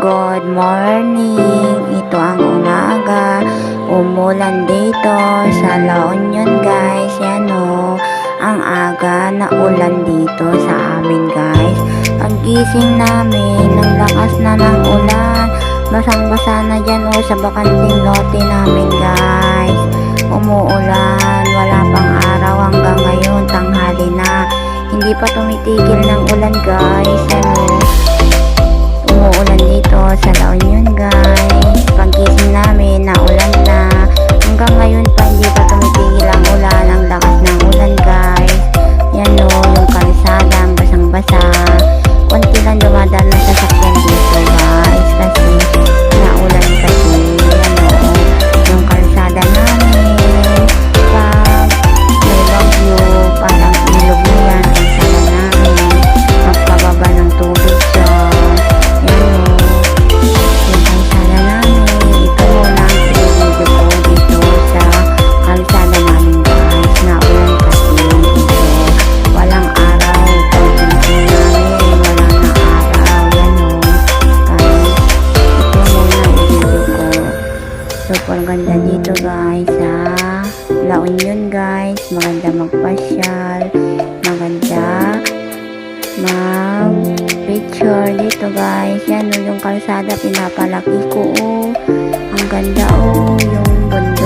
good morning. Ito ang umaga. Umulan dito sa La Union guys. Yan o, ang aga na ulan dito sa amin guys. Paggising namin, ang lakas na ng ulan. Basang-basa na dyan o sa bakanting lote namin guys. Umuulan, wala pang araw hanggang ngayon, tanghali na. Hindi pa tumitigil ng ulan guys. Umuulan dito sa La Union guys. Paggising namin naulan na. Hanggang ngayon pa hindi pa tumitigil ang ulan. Ang lakas ng ulan guys. Yan o, yung kalsada ang basang-basa. Konti lang dumadaan na sasakyan dito guys. Kasi naulan kasi. Yan o, yung kalsada namin. Pag may bagyo, parang ilog na yan. Kalsada namin. Magpababa ng tubig siya. Super ganda dito guys sa La Union guys. Maganda magpasyal, maganda mag picture dito guys. Yan o, yung kalsada pinapalaki ko o. Ang ganda o, yung bundok.